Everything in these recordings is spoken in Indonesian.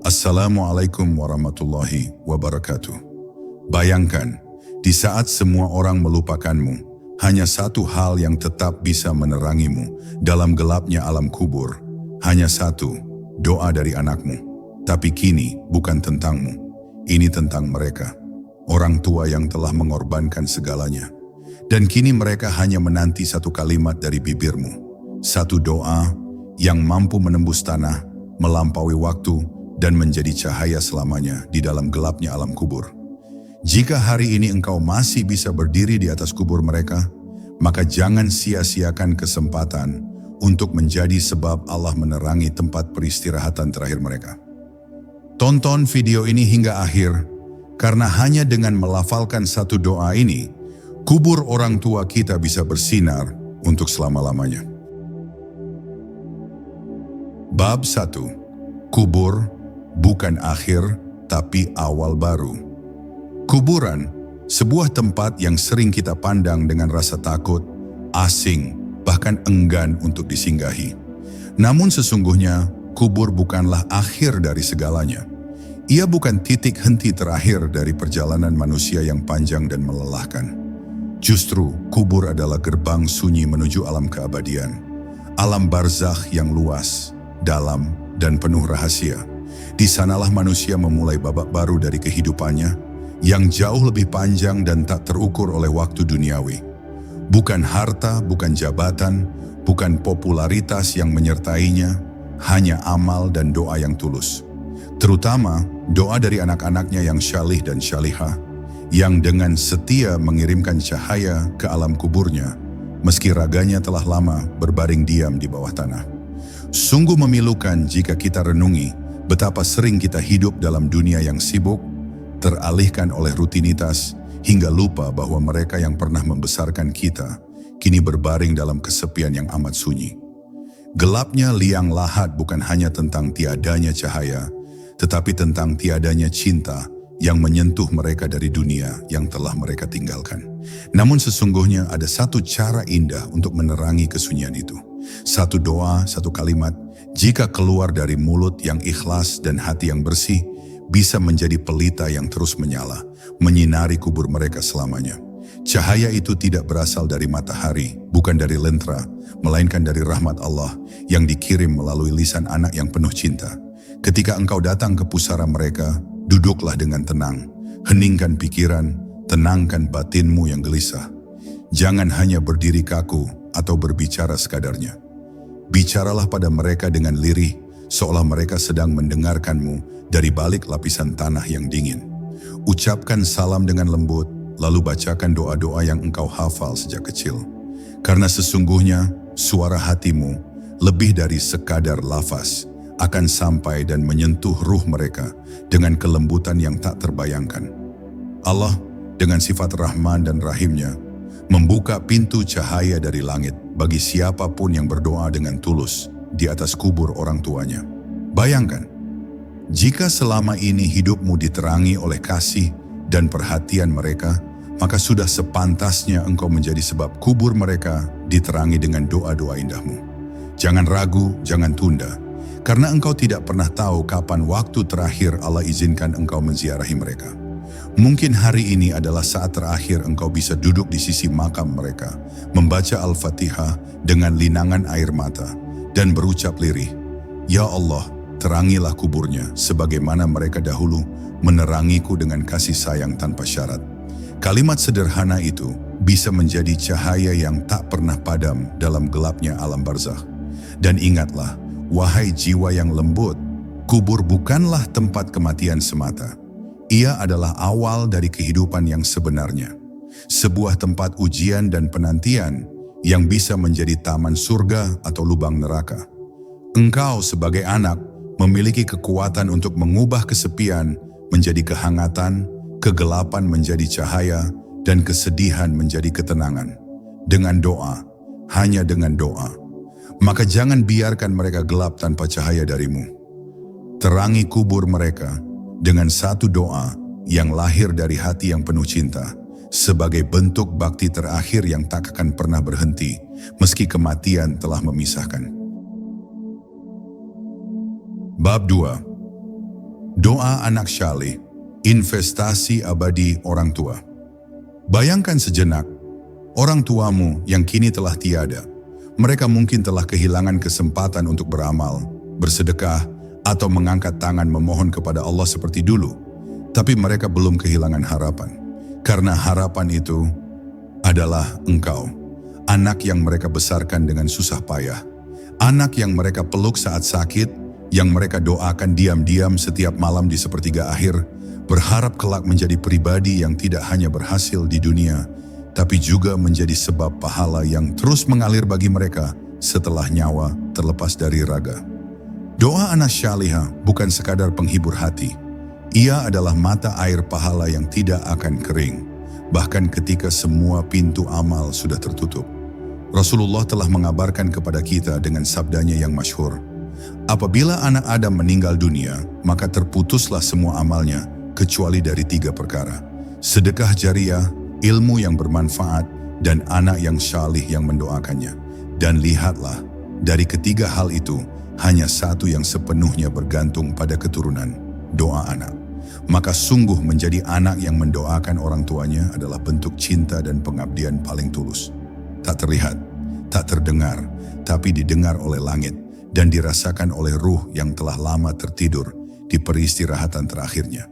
Assalamualaikum warahmatullahi wabarakatuh. Bayangkan, di saat semua orang melupakanmu, hanya satu hal yang tetap bisa menerangimu dalam gelapnya alam kubur. Hanya satu, doa dari anakmu. Tapi kini bukan tentangmu, ini tentang mereka. Orang tua yang telah mengorbankan segalanya. Dan kini mereka hanya menanti satu kalimat dari bibirmu. Satu doa yang mampu menembus tanah, melampaui waktu, dan menjadi cahaya selamanya di dalam gelapnya alam kubur. Jika hari ini engkau masih bisa berdiri di atas kubur mereka, maka jangan sia-siakan kesempatan untuk menjadi sebab Allah menerangi tempat peristirahatan terakhir mereka. Tonton video ini hingga akhir, karena hanya dengan melafalkan satu doa ini, kubur orang tua kita bisa bersinar untuk selama-lamanya. Bab 1. Kubur bukan akhir, tapi awal baru. Kuburan, sebuah tempat yang sering kita pandang dengan rasa takut, asing, bahkan enggan untuk disinggahi. Namun sesungguhnya, kubur bukanlah akhir dari segalanya. Ia bukan titik henti terakhir dari perjalanan manusia yang panjang dan melelahkan. Justru, kubur adalah gerbang sunyi menuju alam keabadian. Alam barzakh yang luas, dalam, dan penuh rahasia. Di sanalah manusia memulai babak baru dari kehidupannya, yang jauh lebih panjang dan tak terukur oleh waktu duniawi. Bukan harta, bukan jabatan, bukan popularitas yang menyertainya, hanya amal dan doa yang tulus. Terutama doa dari anak-anaknya yang syalih dan syalihah, yang dengan setia mengirimkan cahaya ke alam kuburnya, meski raganya telah lama berbaring diam di bawah tanah. Sungguh memilukan jika kita renungi betapa sering kita hidup dalam dunia yang sibuk, teralihkan oleh rutinitas, hingga lupa bahwa mereka yang pernah membesarkan kita, kini berbaring dalam kesepian yang amat sunyi. Gelapnya liang lahat bukan hanya tentang tiadanya cahaya, tetapi tentang tiadanya cinta yang menyentuh mereka dari dunia yang telah mereka tinggalkan. Namun sesungguhnya ada satu cara indah untuk menerangi kesunyian itu. Satu doa, satu kalimat, jika keluar dari mulut yang ikhlas dan hati yang bersih, bisa menjadi pelita yang terus menyala, menyinari kubur mereka selamanya. Cahaya itu tidak berasal dari matahari, bukan dari lentera, melainkan dari rahmat Allah yang dikirim melalui lisan anak yang penuh cinta. Ketika engkau datang ke pusara mereka, duduklah dengan tenang, heningkan pikiran, tenangkan batinmu yang gelisah. Jangan hanya berdiri kaku atau berbicara sekadarnya. Bicaralah pada mereka dengan lirih, seolah mereka sedang mendengarkanmu dari balik lapisan tanah yang dingin. Ucapkan salam dengan lembut, lalu bacakan doa-doa yang engkau hafal sejak kecil. Karena sesungguhnya suara hatimu lebih dari sekadar lafaz akan sampai dan menyentuh ruh mereka dengan kelembutan yang tak terbayangkan. Allah dengan sifat Rahman dan Rahimnya membuka pintu cahaya dari langit bagi siapapun yang berdoa dengan tulus di atas kubur orang tuanya. Bayangkan, jika selama ini hidupmu diterangi oleh kasih dan perhatian mereka, maka sudah sepantasnya engkau menjadi sebab kubur mereka diterangi dengan doa-doa indahmu. Jangan ragu, jangan tunda, karena engkau tidak pernah tahu kapan waktu terakhir Allah izinkan engkau menziarahi mereka. Mungkin hari ini adalah saat terakhir engkau bisa duduk di sisi makam mereka, membaca Al-Fatihah dengan linangan air mata, dan berucap lirih, "Ya Allah, terangilah kuburnya sebagaimana mereka dahulu menerangiku dengan kasih sayang tanpa syarat." Kalimat sederhana itu bisa menjadi cahaya yang tak pernah padam dalam gelapnya alam barzakh. Dan ingatlah, wahai jiwa yang lembut, kubur bukanlah tempat kematian semata. Ia adalah awal dari kehidupan yang sebenarnya. Sebuah tempat ujian dan penantian yang bisa menjadi taman surga atau lubang neraka. Engkau sebagai anak memiliki kekuatan untuk mengubah kesepian menjadi kehangatan, kegelapan menjadi cahaya, dan kesedihan menjadi ketenangan. Dengan doa, hanya dengan doa. Maka jangan biarkan mereka gelap tanpa cahaya darimu. Terangi kubur mereka dengan satu doa yang lahir dari hati yang penuh cinta, sebagai bentuk bakti terakhir yang tak akan pernah berhenti, meski kematian telah memisahkan. Bab 2. Doa anak syalih, investasi abadi orang tua. Bayangkan sejenak, orang tuamu yang kini telah tiada. Mereka mungkin telah kehilangan kesempatan untuk beramal, bersedekah, atau mengangkat tangan memohon kepada Allah seperti dulu. Tapi mereka belum kehilangan harapan. Karena harapan itu adalah engkau. Anak yang mereka besarkan dengan susah payah. Anak yang mereka peluk saat sakit, yang mereka doakan diam-diam setiap malam di sepertiga akhir, berharap kelak menjadi pribadi yang tidak hanya berhasil di dunia, tapi juga menjadi sebab pahala yang terus mengalir bagi mereka setelah nyawa terlepas dari raga. Doa anak syalihah bukan sekadar penghibur hati. Ia adalah mata air pahala yang tidak akan kering, bahkan ketika semua pintu amal sudah tertutup. Rasulullah telah mengabarkan kepada kita dengan sabdanya yang masyhur, apabila anak Adam meninggal dunia, maka terputuslah semua amalnya, kecuali dari 3 perkara. Sedekah jariah, ilmu yang bermanfaat, dan anak yang syalih yang mendoakannya. Dan lihatlah, dari ketiga hal itu, hanya satu yang sepenuhnya bergantung pada keturunan, doa anak. Maka sungguh menjadi anak yang mendoakan orang tuanya adalah bentuk cinta dan pengabdian paling tulus. Tak terlihat, tak terdengar, tapi didengar oleh langit dan dirasakan oleh ruh yang telah lama tertidur di peristirahatan terakhirnya.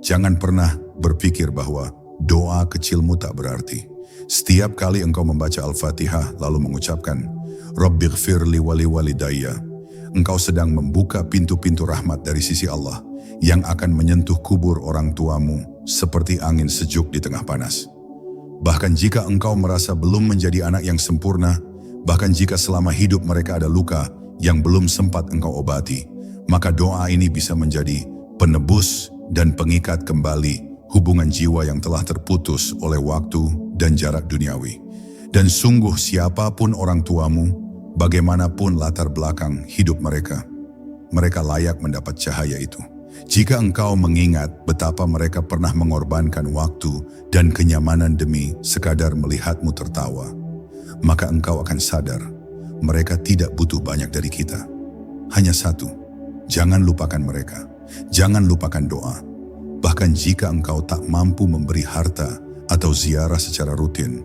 Jangan pernah berpikir bahwa doa kecilmu tak berarti. Setiap kali engkau membaca Al-Fatihah lalu mengucapkan, Rabbighfirli wali walidayya, engkau sedang membuka pintu-pintu rahmat dari sisi Allah yang akan menyentuh kubur orang tuamu seperti angin sejuk di tengah panas. Bahkan jika engkau merasa belum menjadi anak yang sempurna, bahkan jika selama hidup mereka ada luka yang belum sempat engkau obati, maka doa ini bisa menjadi penebus dan pengikat kembali hubungan jiwa yang telah terputus oleh waktu dan jarak duniawi. Dan sungguh siapapun orang tuamu, bagaimanapun latar belakang hidup mereka, mereka layak mendapat cahaya itu. Jika engkau mengingat betapa mereka pernah mengorbankan waktu dan kenyamanan demi sekadar melihatmu tertawa, maka engkau akan sadar mereka tidak butuh banyak dari kita. Hanya satu, jangan lupakan mereka, jangan lupakan doa. Bahkan jika engkau tak mampu memberi harta atau ziarah secara rutin,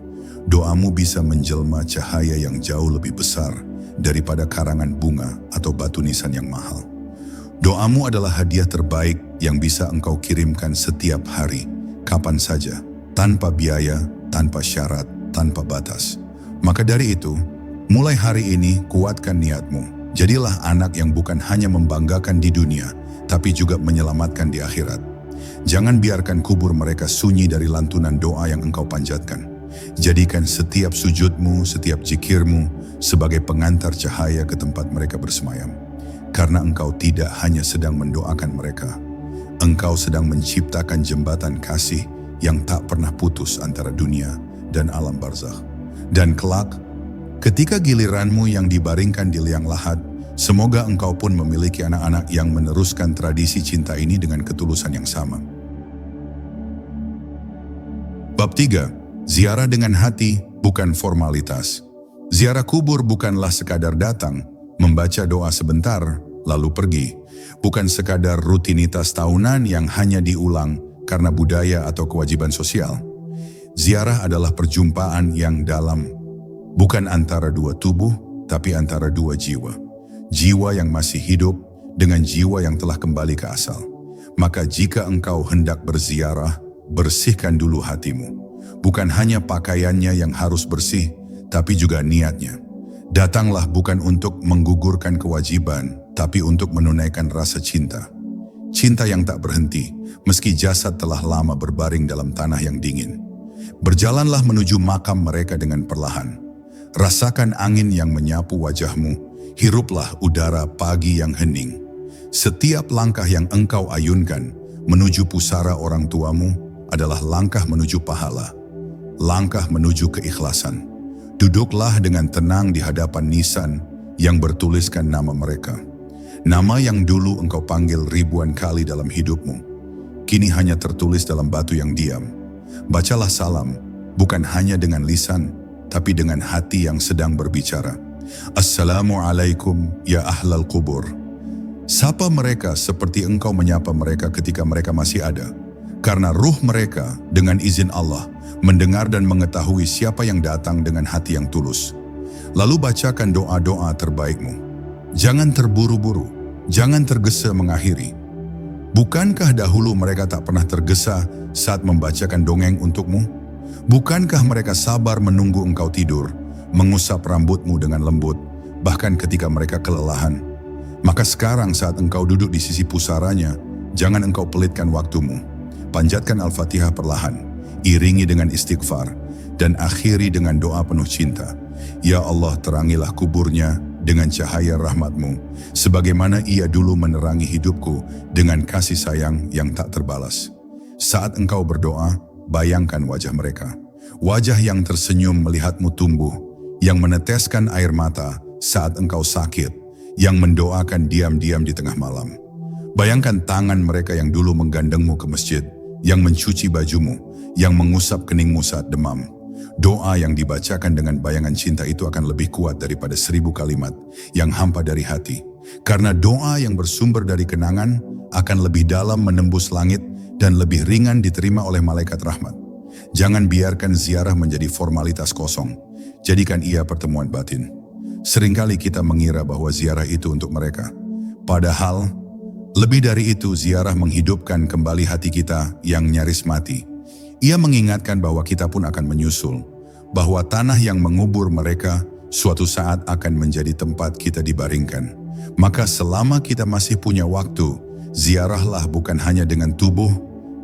doamu bisa menjelma cahaya yang jauh lebih besar daripada karangan bunga atau batu nisan yang mahal. Doamu adalah hadiah terbaik yang bisa engkau kirimkan setiap hari, kapan saja, tanpa biaya, tanpa syarat, tanpa batas. Maka dari itu, mulai hari ini kuatkan niatmu. Jadilah anak yang bukan hanya membanggakan di dunia, tapi juga menyelamatkan di akhirat. Jangan biarkan kubur mereka sunyi dari lantunan doa yang engkau panjatkan. Jadikan setiap sujudmu, setiap zikirmu sebagai pengantar cahaya ke tempat mereka bersemayam. Karena engkau tidak hanya sedang mendoakan mereka, engkau sedang menciptakan jembatan kasih yang tak pernah putus antara dunia dan alam barzakh. Dan kelak, ketika giliranmu yang dibaringkan di liang lahat, semoga engkau pun memiliki anak-anak yang meneruskan tradisi cinta ini dengan ketulusan yang sama. Bab 3. Ziarah dengan hati, bukan formalitas. Ziarah kubur bukanlah sekadar datang, membaca doa sebentar, lalu pergi. Bukan sekadar rutinitas tahunan yang hanya diulang karena budaya atau kewajiban sosial. Ziarah adalah perjumpaan yang dalam, bukan antara dua tubuh, tapi antara dua jiwa. Jiwa yang masih hidup dengan jiwa yang telah kembali ke asal. Maka jika engkau hendak berziarah, bersihkan dulu hatimu. Bukan hanya pakaiannya yang harus bersih, tapi juga niatnya. Datanglah bukan untuk menggugurkan kewajiban, tapi untuk menunaikan rasa cinta. Cinta yang tak berhenti, meski jasad telah lama berbaring dalam tanah yang dingin. Berjalanlah menuju makam mereka dengan perlahan. Rasakan angin yang menyapu wajahmu, hiruplah udara pagi yang hening. Setiap langkah yang engkau ayunkan menuju pusara orang tuamu adalah langkah menuju pahala, langkah menuju keikhlasan. Duduklah dengan tenang di hadapan nisan yang bertuliskan nama mereka. Nama yang dulu engkau panggil ribuan kali dalam hidupmu, kini hanya tertulis dalam batu yang diam. Bacalah salam, bukan hanya dengan lisan, tapi dengan hati yang sedang berbicara. Assalamualaikum ya ahlal kubur. Sapa mereka seperti engkau menyapa mereka ketika mereka masih ada. Karena ruh mereka dengan izin Allah mendengar dan mengetahui siapa yang datang dengan hati yang tulus. Lalu bacakan doa-doa terbaikmu. Jangan terburu-buru, jangan tergesa mengakhiri. Bukankah dahulu mereka tak pernah tergesa saat membacakan dongeng untukmu? Bukankah mereka sabar menunggu engkau tidur, mengusap rambutmu dengan lembut, bahkan ketika mereka kelelahan? Maka sekarang saat engkau duduk di sisi pusaranya, jangan engkau pelitkan waktumu. Panjatkan Al-Fatihah perlahan, iringi dengan istighfar, dan akhiri dengan doa penuh cinta. Ya Allah, terangilah kuburnya dengan cahaya rahmat-Mu, sebagaimana ia dulu menerangi hidupku dengan kasih sayang yang tak terbalas. Saat engkau berdoa, bayangkan wajah mereka. Wajah yang tersenyum melihatmu tumbuh, yang meneteskan air mata saat engkau sakit, yang mendoakan diam-diam di tengah malam. Bayangkan tangan mereka yang dulu menggandengmu ke masjid, yang mencuci bajumu, yang mengusap keningmu saat demam. Doa yang dibacakan dengan bayangan cinta itu akan lebih kuat daripada 1000 kalimat yang hampa dari hati. Karena doa yang bersumber dari kenangan akan lebih dalam menembus langit dan lebih ringan diterima oleh malaikat rahmat. Jangan biarkan ziarah menjadi formalitas kosong. Jadikan ia pertemuan batin. Seringkali kita mengira bahwa ziarah itu untuk mereka. Padahal, lebih dari itu ziarah menghidupkan kembali hati kita yang nyaris mati. Ia mengingatkan bahwa kita pun akan menyusul, bahwa tanah yang mengubur mereka suatu saat akan menjadi tempat kita dibaringkan. Maka selama kita masih punya waktu, ziarahlah bukan hanya dengan tubuh,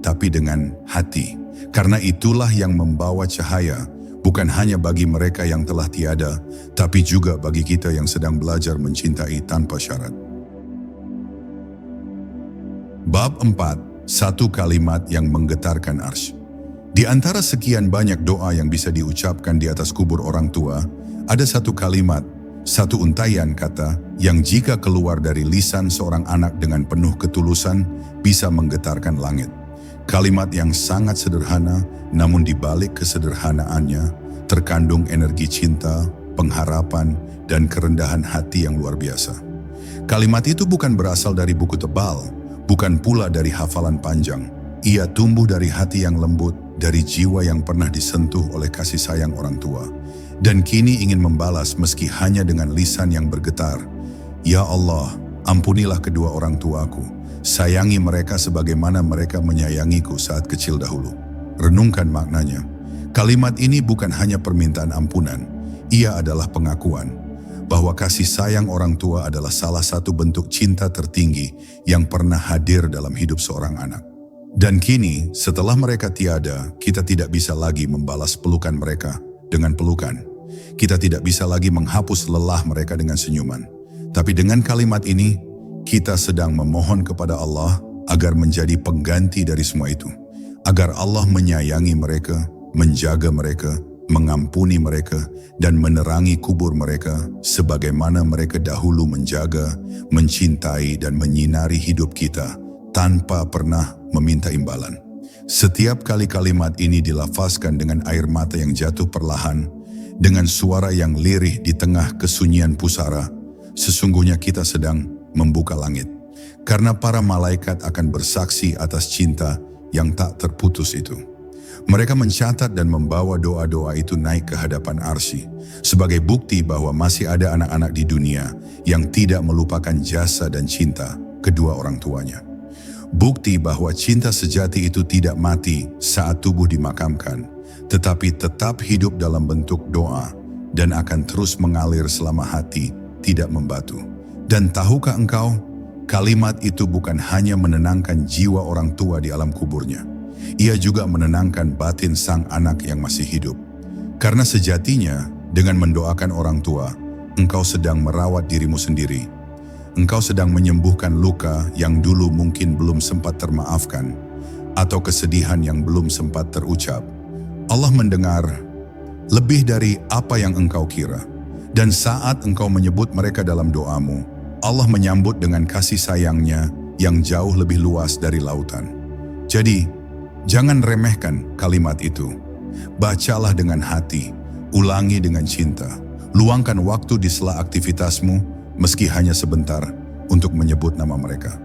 tapi dengan hati. Karena itulah yang membawa cahaya, bukan hanya bagi mereka yang telah tiada, tapi juga bagi kita yang sedang belajar mencintai tanpa syarat. Bab 4, satu kalimat yang menggetarkan arsy. Di antara sekian banyak doa yang bisa diucapkan di atas kubur orang tua, ada satu kalimat, satu untaian kata yang jika keluar dari lisan seorang anak dengan penuh ketulusan bisa menggetarkan langit. Kalimat yang sangat sederhana, namun di balik kesederhanaannya terkandung energi cinta, pengharapan, dan kerendahan hati yang luar biasa. Kalimat itu bukan berasal dari buku tebal, bukan pula dari hafalan panjang. Ia tumbuh dari hati yang lembut, dari jiwa yang pernah disentuh oleh kasih sayang orang tua, dan kini ingin membalas meski hanya dengan lisan yang bergetar. Ya Allah, ampunilah kedua orang tuaku. Sayangi mereka sebagaimana mereka menyayangiku saat kecil dahulu. Renungkan maknanya. Kalimat ini bukan hanya permintaan ampunan, ia adalah pengakuan bahwa kasih sayang orang tua adalah salah satu bentuk cinta tertinggi yang pernah hadir dalam hidup seorang anak. Dan kini, setelah mereka tiada, kita tidak bisa lagi membalas pelukan mereka dengan pelukan. Kita tidak bisa lagi menghapus lelah mereka dengan senyuman. Tapi dengan kalimat ini, kita sedang memohon kepada Allah agar menjadi pengganti dari semua itu. Agar Allah menyayangi mereka, menjaga mereka, mengampuni mereka, dan menerangi kubur mereka sebagaimana mereka dahulu menjaga, mencintai, dan menyinari hidup kita tanpa pernah meminta imbalan. Setiap kali kalimat ini dilafazkan dengan air mata yang jatuh perlahan, dengan suara yang lirih di tengah kesunyian pusara, sesungguhnya kita sedang membuka langit. Karena para malaikat akan bersaksi atas cinta yang tak terputus itu. Mereka mencatat dan membawa doa-doa itu naik ke hadapan arsy sebagai bukti bahwa masih ada anak-anak di dunia yang tidak melupakan jasa dan cinta kedua orang tuanya. Bukti bahwa cinta sejati itu tidak mati saat tubuh dimakamkan, tetapi tetap hidup dalam bentuk doa dan akan terus mengalir selama hati tidak membatu. Dan tahukah engkau, kalimat itu bukan hanya menenangkan jiwa orang tua di alam kuburnya. Ia juga menenangkan batin sang anak yang masih hidup. Karena sejatinya, dengan mendoakan orang tua, engkau sedang merawat dirimu sendiri. Engkau sedang menyembuhkan luka yang dulu mungkin belum sempat termaafkan, atau kesedihan yang belum sempat terucap. Allah mendengar lebih dari apa yang engkau kira. Dan saat engkau menyebut mereka dalam doamu, Allah menyambut dengan kasih sayangnya yang jauh lebih luas dari lautan. Jadi, jangan remehkan kalimat itu. Bacalah dengan hati, ulangi dengan cinta. Luangkan waktu di sela aktivitasmu, meski hanya sebentar, untuk menyebut nama mereka.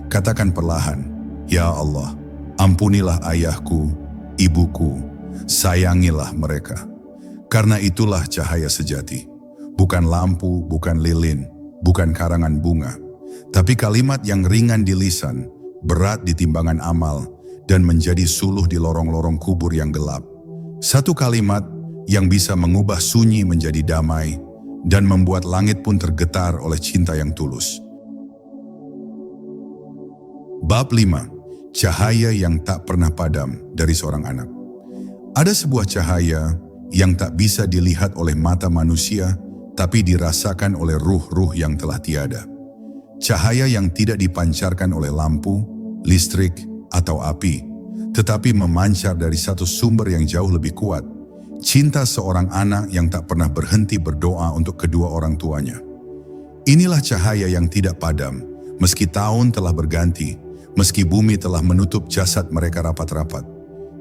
Katakan perlahan, "Ya Allah, ampunilah ayahku, ibuku, sayangilah mereka." Karena itulah cahaya sejati. Bukan lampu, bukan lilin, bukan karangan bunga, tapi kalimat yang ringan di lisan, berat di timbangan amal, dan menjadi suluh di lorong-lorong kubur yang gelap. Satu kalimat yang bisa mengubah sunyi menjadi damai dan membuat langit pun tergetar oleh cinta yang tulus. Bab 5. Cahaya yang tak pernah padam dari seorang anak. Ada sebuah cahaya yang tak bisa dilihat oleh mata manusia, tapi dirasakan oleh ruh-ruh yang telah tiada. Cahaya yang tidak dipancarkan oleh lampu, listrik, atau api, tetapi memancar dari satu sumber yang jauh lebih kuat. Cinta seorang anak yang tak pernah berhenti berdoa untuk kedua orang tuanya. Inilah cahaya yang tidak padam, meski tahun telah berganti, meski bumi telah menutup jasad mereka rapat-rapat.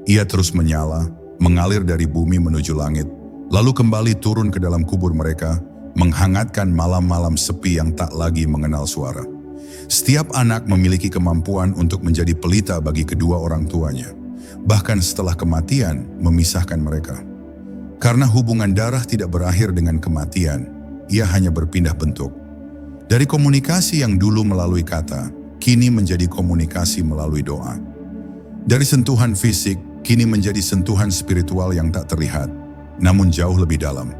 Ia terus menyala, mengalir dari bumi menuju langit, lalu kembali turun ke dalam kubur mereka, menghangatkan malam-malam sepi yang tak lagi mengenal suara. Setiap anak memiliki kemampuan untuk menjadi pelita bagi kedua orang tuanya, bahkan setelah kematian memisahkan mereka. Karena hubungan darah tidak berakhir dengan kematian, ia hanya berpindah bentuk. Dari komunikasi yang dulu melalui kata, kini menjadi komunikasi melalui doa. Dari sentuhan fisik, kini menjadi sentuhan spiritual yang tak terlihat, namun jauh lebih dalam.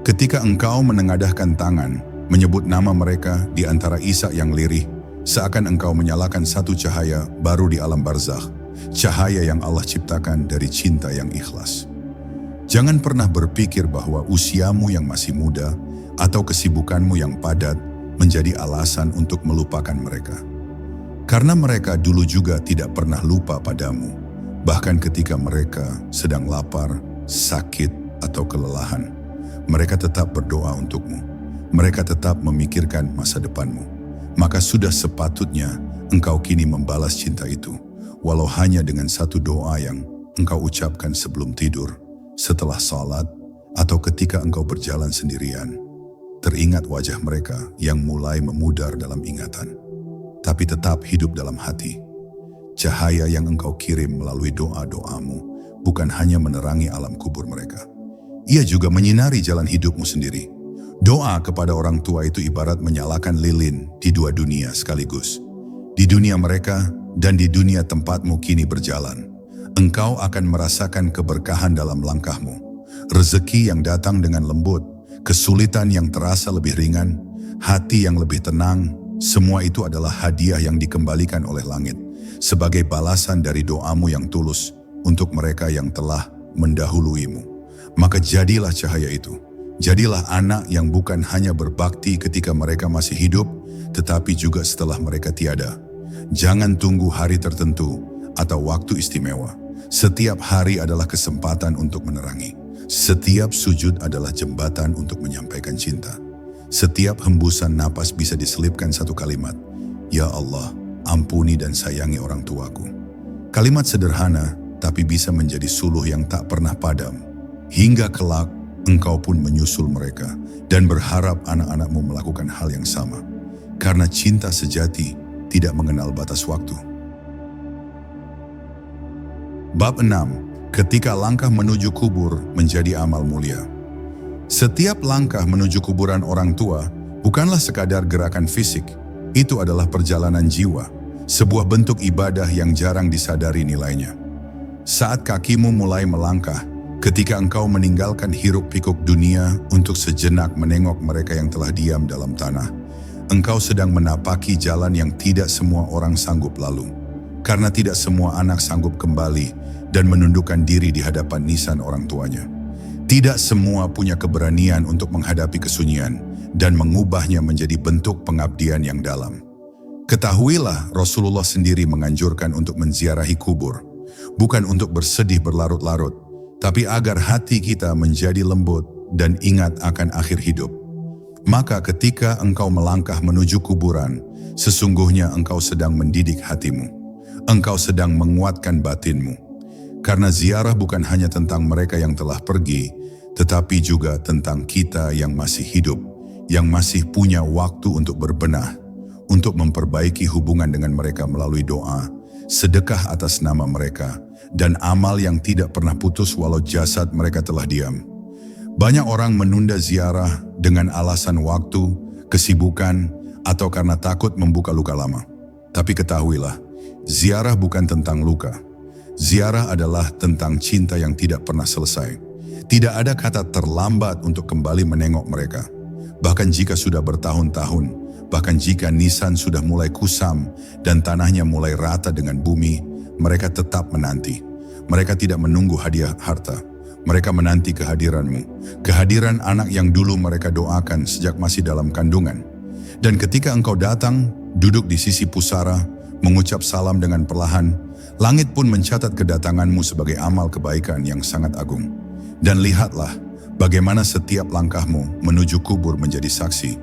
Ketika engkau menengadahkan tangan, menyebut nama mereka di antara isak yang lirih, seakan engkau menyalakan satu cahaya baru di alam barzakh, cahaya yang Allah ciptakan dari cinta yang ikhlas. Jangan pernah berpikir bahwa usiamu yang masih muda atau kesibukanmu yang padat menjadi alasan untuk melupakan mereka. Karena mereka dulu juga tidak pernah lupa padamu. Bahkan ketika mereka sedang lapar, sakit, atau kelelahan, mereka tetap berdoa untukmu. Mereka tetap memikirkan masa depanmu. Maka sudah sepatutnya engkau kini membalas cinta itu, walau hanya dengan satu doa yang engkau ucapkan sebelum tidur, setelah salat, atau ketika engkau berjalan sendirian. Teringat wajah mereka yang mulai memudar dalam ingatan, tapi tetap hidup dalam hati. Cahaya yang engkau kirim melalui doa-doamu bukan hanya menerangi alam kubur mereka. Ia juga menyinari jalan hidupmu sendiri. Doa kepada orang tua itu ibarat menyalakan lilin di dua dunia sekaligus. Di dunia mereka dan di dunia tempatmu kini berjalan. Engkau akan merasakan keberkahan dalam langkahmu. Rezeki yang datang dengan lembut, kesulitan yang terasa lebih ringan, hati yang lebih tenang, semua itu adalah hadiah yang dikembalikan oleh langit sebagai balasan dari doamu yang tulus untuk mereka yang telah mendahuluimu. Maka jadilah cahaya itu. Jadilah anak yang bukan hanya berbakti ketika mereka masih hidup, tetapi juga setelah mereka tiada. Jangan tunggu hari tertentu atau waktu istimewa. Setiap hari adalah kesempatan untuk menerangi. Setiap sujud adalah jembatan untuk menyampaikan cinta. Setiap hembusan napas bisa diselipkan satu kalimat, "Ya Allah, ampuni dan sayangi orang tuaku." Kalimat sederhana, tapi bisa menjadi suluh yang tak pernah padam. Hingga kelak, engkau pun menyusul mereka dan berharap anak-anakmu melakukan hal yang sama. Karena cinta sejati tidak mengenal batas waktu. Bab 6. Ketika langkah menuju kubur menjadi amal mulia. Setiap langkah menuju kuburan orang tua bukanlah sekadar gerakan fisik. Itu adalah perjalanan jiwa, sebuah bentuk ibadah yang jarang disadari nilainya. Saat kakimu mulai melangkah, ketika engkau meninggalkan hiruk-pikuk dunia untuk sejenak menengok mereka yang telah diam dalam tanah, engkau sedang menapaki jalan yang tidak semua orang sanggup lalu. Karena tidak semua anak sanggup kembali dan menundukkan diri di hadapan nisan orang tuanya. Tidak semua punya keberanian untuk menghadapi kesunyian dan mengubahnya menjadi bentuk pengabdian yang dalam. Ketahuilah, Rasulullah sendiri menganjurkan untuk menziarahi kubur, bukan untuk bersedih berlarut-larut, tapi agar hati kita menjadi lembut dan ingat akan akhir hidup. Maka ketika engkau melangkah menuju kuburan, sesungguhnya engkau sedang mendidik hatimu. Engkau sedang menguatkan batinmu. Karena ziarah bukan hanya tentang mereka yang telah pergi, tetapi juga tentang kita yang masih hidup, yang masih punya waktu untuk berbenah, untuk memperbaiki hubungan dengan mereka melalui doa, sedekah atas nama mereka, dan amal yang tidak pernah putus walau jasad mereka telah diam. Banyak orang menunda ziarah dengan alasan waktu, kesibukan, atau karena takut membuka luka lama. Tapi ketahuilah, ziarah bukan tentang luka. Ziarah adalah tentang cinta yang tidak pernah selesai. Tidak ada kata terlambat untuk kembali menengok mereka. Bahkan jika sudah bertahun-tahun, bahkan jika nisan sudah mulai kusam dan tanahnya mulai rata dengan bumi, mereka tetap menanti. Mereka tidak menunggu hadiah harta. Mereka menanti kehadiranmu. Kehadiran anak yang dulu mereka doakan sejak masih dalam kandungan. Dan ketika engkau datang, duduk di sisi pusara, mengucap salam dengan perlahan, langit pun mencatat kedatanganmu sebagai amal kebaikan yang sangat agung. Dan lihatlah bagaimana setiap langkahmu menuju kubur menjadi saksi.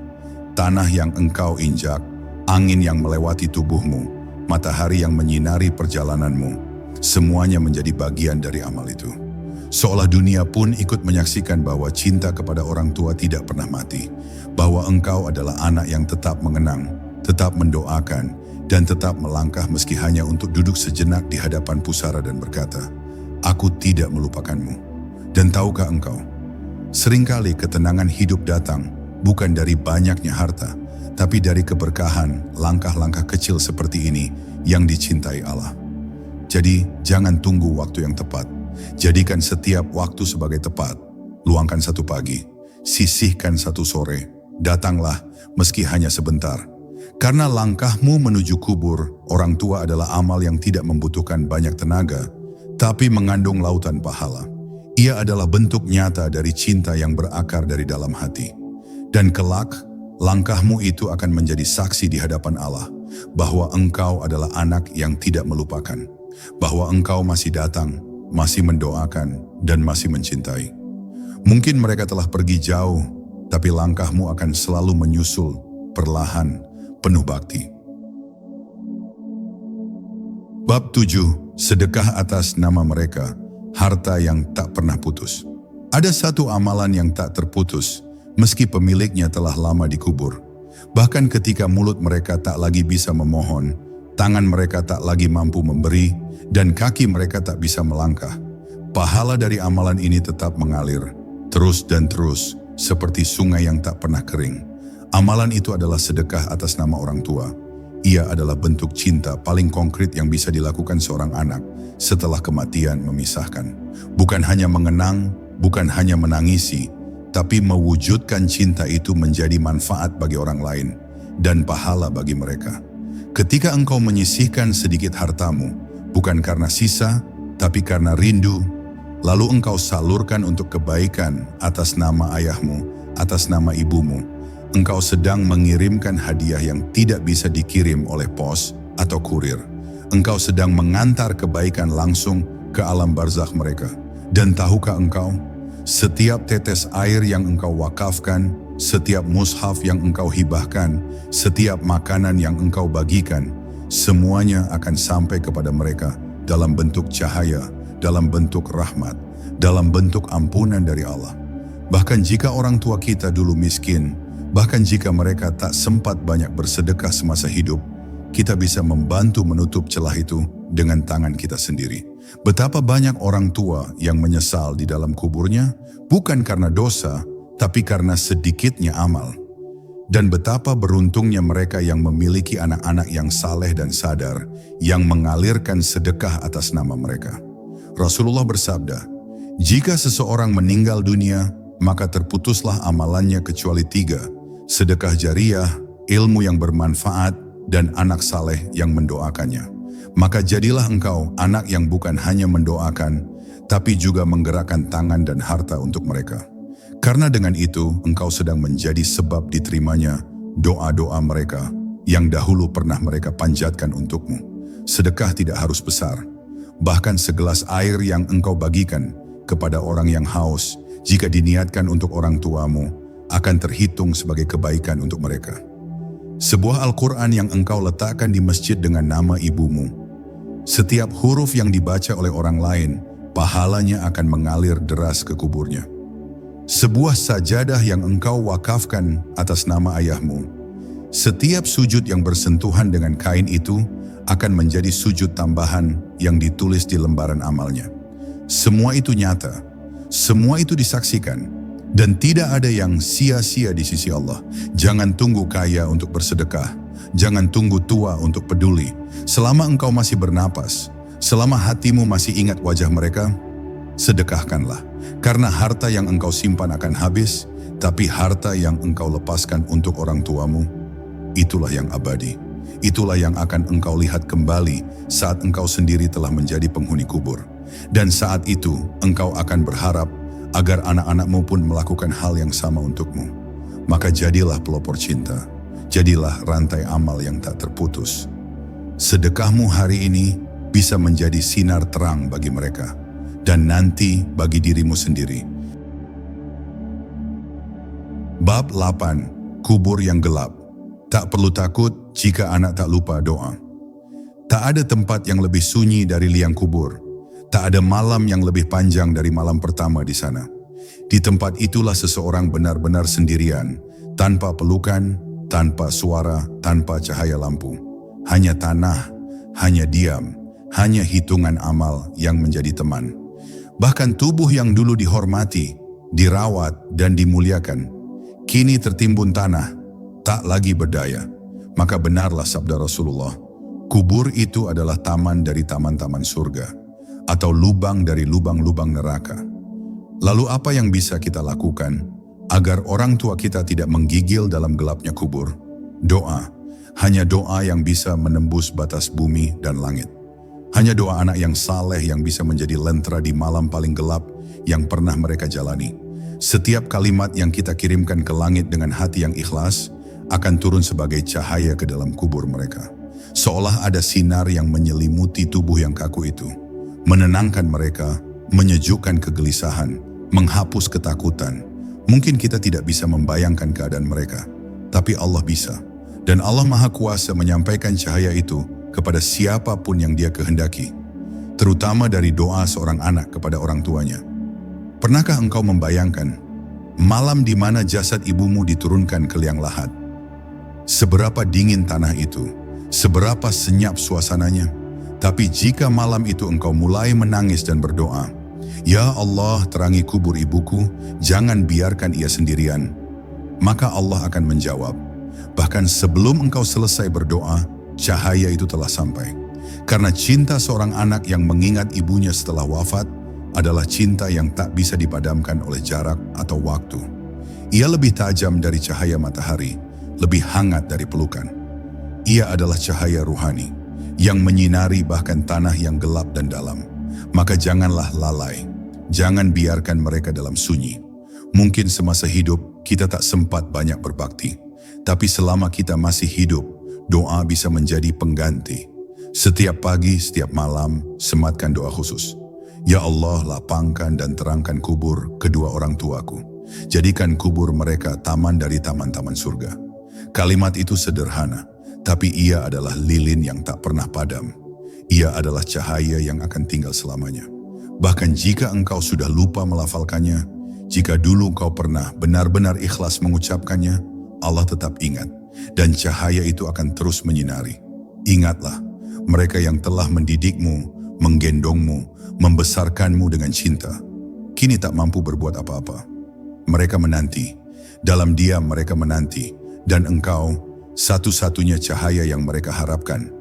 Tanah yang engkau injak, angin yang melewati tubuhmu, matahari yang menyinari perjalananmu, semuanya menjadi bagian dari amal itu. Seolah dunia pun ikut menyaksikan bahwa cinta kepada orang tua tidak pernah mati, bahwa engkau adalah anak yang tetap mengenang, tetap mendoakan, dan tetap melangkah meski hanya untuk duduk sejenak di hadapan pusara dan berkata, "Aku tidak melupakanmu." Dan tahukah engkau, seringkali ketenangan hidup datang bukan dari banyaknya harta, tapi dari keberkahan langkah-langkah kecil seperti ini yang dicintai Allah. Jadi, jangan tunggu waktu yang tepat. Jadikan setiap waktu sebagai tepat. Luangkan satu pagi, sisihkan satu sore. Datanglah meski hanya sebentar. Karena langkahmu menuju kubur orang tua adalah amal yang tidak membutuhkan banyak tenaga, tapi mengandung lautan pahala. Ia adalah bentuk nyata dari cinta yang berakar dari dalam hati. Dan kelak, langkahmu itu akan menjadi saksi di hadapan Allah bahwa engkau adalah anak yang tidak melupakan, bahwa engkau masih datang, masih mendoakan, dan masih mencintai. Mungkin mereka telah pergi jauh, tapi langkahmu akan selalu menyusul, perlahan, penuh bakti. Bab 7. Sedekah atas nama mereka, harta yang tak pernah putus. Ada satu amalan yang tak terputus, meski pemiliknya telah lama dikubur. Bahkan ketika mulut mereka tak lagi bisa memohon, tangan mereka tak lagi mampu memberi, dan kaki mereka tak bisa melangkah, pahala dari amalan ini tetap mengalir, terus dan terus, seperti sungai yang tak pernah kering. Amalan itu adalah sedekah atas nama orang tua. Ia adalah bentuk cinta paling konkret yang bisa dilakukan seorang anak setelah kematian memisahkan. Bukan hanya mengenang, bukan hanya menangisi, tapi mewujudkan cinta itu menjadi manfaat bagi orang lain dan pahala bagi mereka. Ketika engkau menyisihkan sedikit hartamu, bukan karena sisa, tapi karena rindu, lalu engkau salurkan untuk kebaikan atas nama ayahmu, atas nama ibumu, engkau sedang mengirimkan hadiah yang tidak bisa dikirim oleh pos atau kurir. Engkau sedang mengantar kebaikan langsung ke alam barzakh mereka. Dan tahukah engkau, setiap tetes air yang engkau wakafkan, setiap mushaf yang engkau hibahkan, setiap makanan yang engkau bagikan, semuanya akan sampai kepada mereka dalam bentuk cahaya, dalam bentuk rahmat, dalam bentuk ampunan dari Allah. Bahkan jika orang tua kita dulu miskin, bahkan jika mereka tak sempat banyak bersedekah semasa hidup, kita bisa membantu menutup celah itu dengan tangan kita sendiri. Betapa banyak orang tua yang menyesal di dalam kuburnya, bukan karena dosa, tapi karena sedikitnya amal. Dan betapa beruntungnya mereka yang memiliki anak-anak yang saleh dan sadar, yang mengalirkan sedekah atas nama mereka. Rasulullah bersabda, "Jika seseorang meninggal dunia, maka terputuslah amalannya kecuali 3, sedekah jariah, ilmu yang bermanfaat, dan anak saleh yang mendoakannya. Maka jadilah engkau anak yang bukan hanya mendoakan, tapi juga menggerakkan tangan dan harta untuk mereka. Karena dengan itu engkau sedang menjadi sebab diterimanya doa-doa mereka yang dahulu pernah mereka panjatkan untukmu. Sedekah tidak harus besar. Bahkan segelas air yang engkau bagikan kepada orang yang haus, jika diniatkan untuk orang tuamu, akan terhitung sebagai kebaikan untuk mereka. Sebuah Al-Quran yang engkau letakkan di masjid dengan nama ibumu. Setiap huruf yang dibaca oleh orang lain, pahalanya akan mengalir deras ke kuburnya. Sebuah sajadah yang engkau wakafkan atas nama ayahmu. Setiap sujud yang bersentuhan dengan kain itu akan menjadi sujud tambahan yang ditulis di lembaran amalnya. Semua itu nyata, semua itu disaksikan, dan tidak ada yang sia-sia di sisi Allah. Jangan tunggu kaya untuk bersedekah, jangan tunggu tua untuk peduli. Selama engkau masih bernapas, selama hatimu masih ingat wajah mereka, sedekahkanlah. Karena harta yang engkau simpan akan habis, tapi harta yang engkau lepaskan untuk orang tuamu, itulah yang abadi. Itulah yang akan engkau lihat kembali saat engkau sendiri telah menjadi penghuni kubur. Dan saat itu engkau akan berharap agar anak-anakmu pun melakukan hal yang sama untukmu. Maka jadilah pelopor cinta, jadilah rantai amal yang tak terputus. Sedekahmu hari ini bisa menjadi sinar terang bagi mereka, dan nanti bagi dirimu sendiri. Bab 8. Kubur yang gelap. Tak perlu takut jika anak tak lupa doa. Tak ada tempat yang lebih sunyi dari liang kubur. Tak ada malam yang lebih panjang dari malam pertama di sana. Di tempat itulah seseorang benar-benar sendirian, tanpa pelukan, tanpa suara, tanpa cahaya lampu. Hanya tanah, hanya diam, hanya hitungan amal yang menjadi teman. Bahkan tubuh yang dulu dihormati, dirawat dan dimuliakan, kini tertimbun tanah, tak lagi berdaya. Maka benarlah sabda Rasulullah, kubur itu adalah taman dari taman-taman surga, atau lubang dari lubang-lubang neraka. Lalu apa yang bisa kita lakukan agar orang tua kita tidak menggigil dalam gelapnya kubur? Doa, hanya doa yang bisa menembus batas bumi dan langit. Hanya doa anak yang saleh yang bisa menjadi lentera di malam paling gelap yang pernah mereka jalani. Setiap kalimat yang kita kirimkan ke langit dengan hati yang ikhlas akan turun sebagai cahaya ke dalam kubur mereka. Seolah ada sinar yang menyelimuti tubuh yang kaku itu, menenangkan mereka, menyejukkan kegelisahan, menghapus ketakutan. Mungkin kita tidak bisa membayangkan keadaan mereka, tapi Allah bisa. Dan Allah Maha Kuasa menyampaikan cahaya itu kepada siapapun yang Dia kehendaki, terutama dari doa seorang anak kepada orang tuanya. Pernahkah engkau membayangkan malam di mana jasad ibumu diturunkan ke liang lahat? Seberapa dingin tanah itu, seberapa senyap suasananya. Tapi jika malam itu engkau mulai menangis dan berdoa, "Ya Allah, terangi kubur ibuku, jangan biarkan ia sendirian," maka Allah akan menjawab. Bahkan sebelum engkau selesai berdoa, cahaya itu telah sampai. Karena cinta seorang anak yang mengingat ibunya setelah wafat adalah cinta yang tak bisa dipadamkan oleh jarak atau waktu. Ia lebih tajam dari cahaya matahari, lebih hangat dari pelukan. Ia adalah cahaya ruhani yang menyinari bahkan tanah yang gelap dan dalam. Maka janganlah lalai, jangan biarkan mereka dalam sunyi. Mungkin semasa hidup kita tak sempat banyak berbakti, tapi selama kita masih hidup, doa bisa menjadi pengganti. Setiap pagi, setiap malam, sematkan doa khusus. Ya Allah, lapangkan dan terangkan kubur kedua orang tuaku. Jadikan kubur mereka taman dari taman-taman surga. Kalimat itu sederhana, tapi ia adalah lilin yang tak pernah padam. Ia adalah cahaya yang akan tinggal selamanya. Bahkan jika engkau sudah lupa melafalkannya, jika dulu engkau pernah benar-benar ikhlas mengucapkannya, Allah tetap ingat, dan cahaya itu akan terus menyinari. Ingatlah, mereka yang telah mendidikmu, menggendongmu, membesarkanmu dengan cinta, kini tak mampu berbuat apa-apa. Mereka menanti, dalam diam mereka menanti, dan engkau satu-satunya cahaya yang mereka harapkan.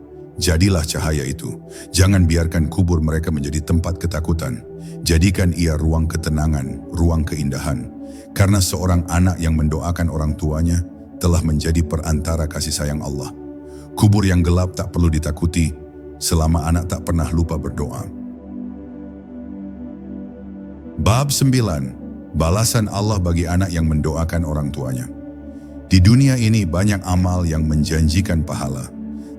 Jadilah cahaya itu. Jangan biarkan kubur mereka menjadi tempat ketakutan. Jadikan ia ruang ketenangan, ruang keindahan. Karena seorang anak yang mendoakan orang tuanya telah menjadi perantara kasih sayang Allah. Kubur yang gelap tak perlu ditakuti selama anak tak pernah lupa berdoa. Bab 9. Balasan Allah bagi anak yang mendoakan orang tuanya. Di dunia ini banyak amal yang menjanjikan pahala,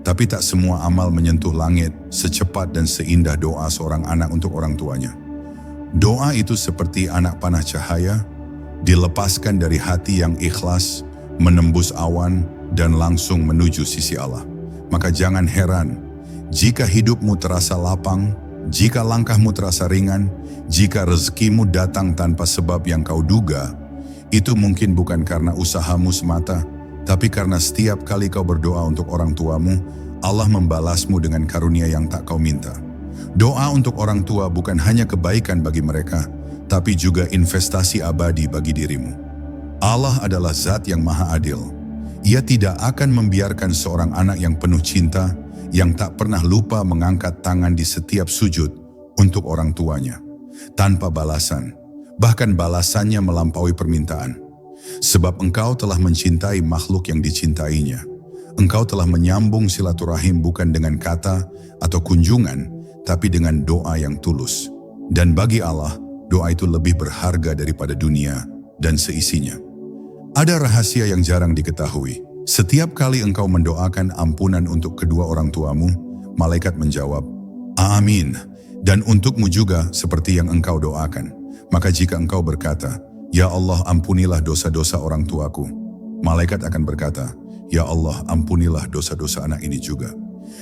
tapi tak semua amal menyentuh langit secepat dan seindah doa seorang anak untuk orang tuanya. Doa itu seperti anak panah cahaya, dilepaskan dari hati yang ikhlas, menembus awan, dan langsung menuju sisi Allah. Maka jangan heran jika hidupmu terasa lapang, jika langkahmu terasa ringan, jika rezekimu datang tanpa sebab yang kau duga. Itu mungkin bukan karena usahamu semata, Tapi karena setiap kali kau berdoa untuk orang tuamu, Allah membalasmu dengan karunia yang tak kau minta. Doa untuk orang tua bukan hanya kebaikan bagi mereka, tapi juga investasi abadi bagi dirimu. Allah adalah Zat yang Maha Adil. Ia tidak akan membiarkan seorang anak yang penuh cinta, yang tak pernah lupa mengangkat tangan di setiap sujud untuk orang tuanya, tanpa balasan, bahkan balasannya melampaui permintaan. Sebab engkau telah mencintai makhluk yang dicintainya. Engkau telah menyambung silaturahim bukan dengan kata atau kunjungan, tapi dengan doa yang tulus. Dan bagi Allah, doa itu lebih berharga daripada dunia dan seisinya. Ada rahasia yang jarang diketahui. Setiap kali engkau mendoakan ampunan untuk kedua orang tuamu, malaikat menjawab, "Amin." Dan untukmu juga seperti yang engkau doakan. Maka jika engkau berkata, "Ya Allah, ampunilah dosa-dosa orang tuaku," malaikat akan berkata, "Ya Allah, ampunilah dosa-dosa anak ini juga."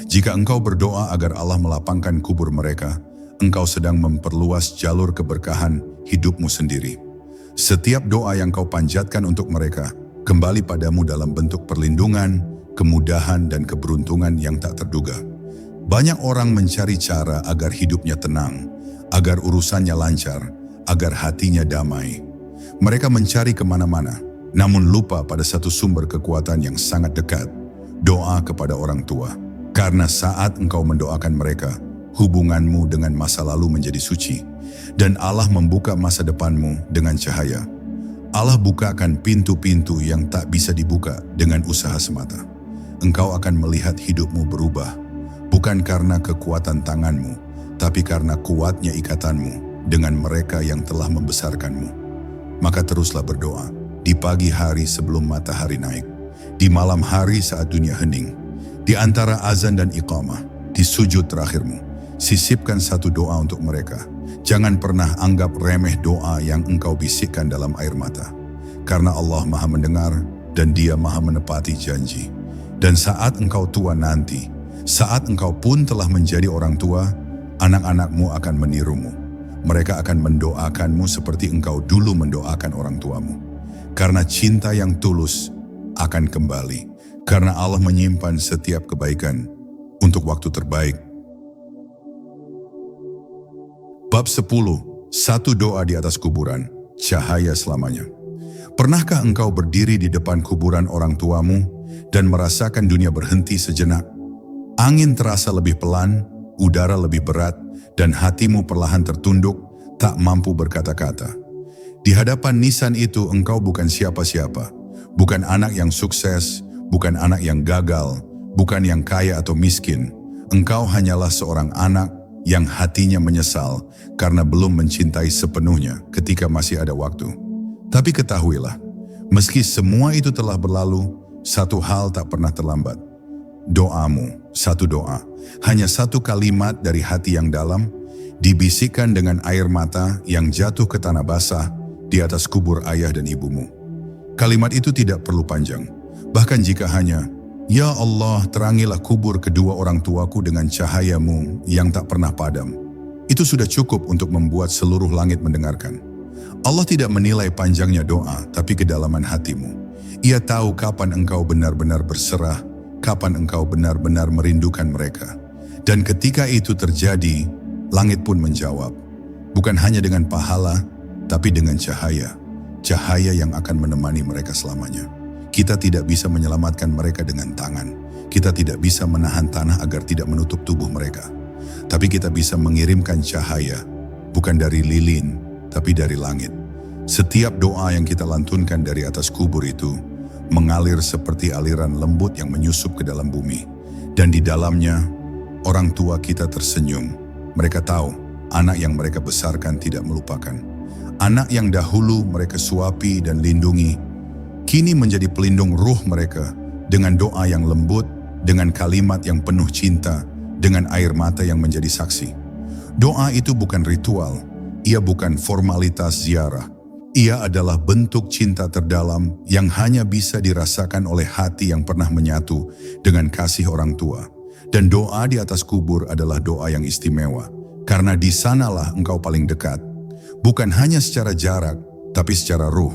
Jika engkau berdoa agar Allah melapangkan kubur mereka, engkau sedang memperluas jalur keberkahan hidupmu sendiri. Setiap doa yang kau panjatkan untuk mereka kembali padamu dalam bentuk perlindungan, kemudahan, dan keberuntungan yang tak terduga. Banyak orang mencari cara agar hidupnya tenang, agar urusannya lancar, agar hatinya damai. Mereka mencari kemana-mana, namun lupa pada satu sumber kekuatan yang sangat dekat, doa kepada orang tua. Karena saat engkau mendoakan mereka, hubunganmu dengan masa lalu menjadi suci, dan Allah membuka masa depanmu dengan cahaya. Allah bukakan pintu-pintu yang tak bisa dibuka dengan usaha semata. Engkau akan melihat hidupmu berubah, bukan karena kekuatan tanganmu, tapi karena kuatnya ikatanmu dengan mereka yang telah membesarkanmu. Maka teruslah berdoa, di pagi hari sebelum matahari naik, di malam hari saat dunia hening, di antara azan dan iqamah, di sujud terakhirmu. Sisipkan satu doa untuk mereka. Jangan pernah anggap remeh doa yang engkau bisikkan dalam air mata. Karena Allah Maha mendengar dan Dia Maha menepati janji. Dan saat engkau tua nanti, saat engkau pun telah menjadi orang tua, anak-anakmu akan menirumu. Mereka akan mendoakanmu seperti engkau dulu mendoakan orang tuamu. Karena cinta yang tulus akan kembali. Karena Allah menyimpan setiap kebaikan untuk waktu terbaik. Bab 10. Satu doa di atas kuburan, cahaya selamanya. Pernahkah engkau berdiri di depan kuburan orang tuamu dan merasakan dunia berhenti sejenak? Angin terasa lebih pelan, udara lebih berat, dan hatimu perlahan tertunduk, tak mampu berkata-kata. Di hadapan nisan itu engkau bukan siapa-siapa, bukan anak yang sukses, bukan anak yang gagal, bukan yang kaya atau miskin. Engkau hanyalah seorang anak yang hatinya menyesal karena belum mencintai sepenuhnya ketika masih ada waktu. Tapi ketahuilah, meski semua itu telah berlalu, satu hal tak pernah terlambat. Doamu, satu doa, hanya satu kalimat dari hati yang dalam, dibisikkan dengan air mata yang jatuh ke tanah basah di atas kubur ayah dan ibumu. Kalimat itu tidak perlu panjang, bahkan jika hanya, "Ya Allah, terangilah kubur kedua orang tuaku dengan cahayamu yang tak pernah padam." Itu sudah cukup untuk membuat seluruh langit mendengarkan. Allah tidak menilai panjangnya doa, tapi kedalaman hatimu. Ia tahu kapan engkau benar-benar berserah, kapan engkau benar-benar merindukan mereka. Dan ketika itu terjadi, langit pun menjawab. Bukan hanya dengan pahala, tapi dengan cahaya. Cahaya yang akan menemani mereka selamanya. Kita tidak bisa menyelamatkan mereka dengan tangan. Kita tidak bisa menahan tanah agar tidak menutup tubuh mereka. Tapi kita bisa mengirimkan cahaya, bukan dari lilin, tapi dari langit. Setiap doa yang kita lantunkan dari atas kubur itu, mengalir seperti aliran lembut yang menyusup ke dalam bumi. Dan di dalamnya, orang tua kita tersenyum. Mereka tahu, anak yang mereka besarkan tidak melupakan. Anak yang dahulu mereka suapi dan lindungi, kini menjadi pelindung ruh mereka dengan doa yang lembut, dengan kalimat yang penuh cinta, dengan air mata yang menjadi saksi. Doa itu bukan ritual, ia bukan formalitas ziarah. Ia adalah bentuk cinta terdalam yang hanya bisa dirasakan oleh hati yang pernah menyatu dengan kasih orang tua. Dan doa di atas kubur adalah doa yang istimewa, karena di sanalah engkau paling dekat. Bukan hanya secara jarak, tapi secara ruh.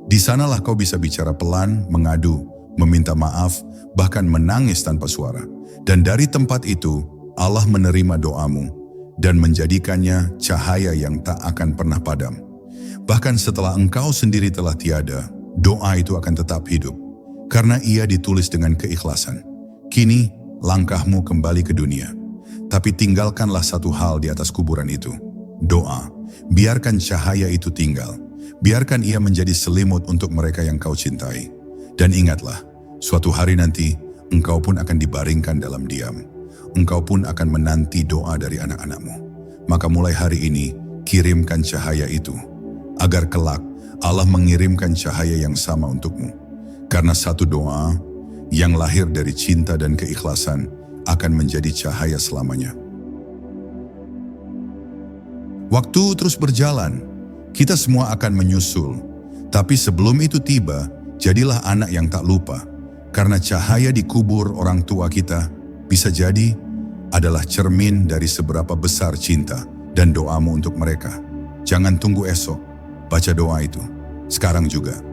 Di sanalah kau bisa bicara pelan, mengadu, meminta maaf, bahkan menangis tanpa suara. Dan dari tempat itu, Allah menerima doamu dan menjadikannya cahaya yang tak akan pernah padam. Bahkan setelah engkau sendiri telah tiada, doa itu akan tetap hidup, karena ia ditulis dengan keikhlasan. Kini, langkahmu kembali ke dunia. Tapi tinggalkanlah satu hal di atas kuburan itu. Doa. Biarkan cahaya itu tinggal. Biarkan ia menjadi selimut untuk mereka yang kau cintai. Dan ingatlah, suatu hari nanti, engkau pun akan dibaringkan dalam diam. Engkau pun akan menanti doa dari anak-anakmu. Maka mulai hari ini, kirimkan cahaya itu. Agar kelak, Allah mengirimkan cahaya yang sama untukmu. Karena satu doa yang lahir dari cinta dan keikhlasan akan menjadi cahaya selamanya. Waktu terus berjalan, kita semua akan menyusul. Tapi sebelum itu tiba, jadilah anak yang tak lupa. Karena cahaya di kubur orang tua kita bisa jadi adalah cermin dari seberapa besar cinta dan doamu untuk mereka. Jangan tunggu esok, baca doa itu sekarang juga.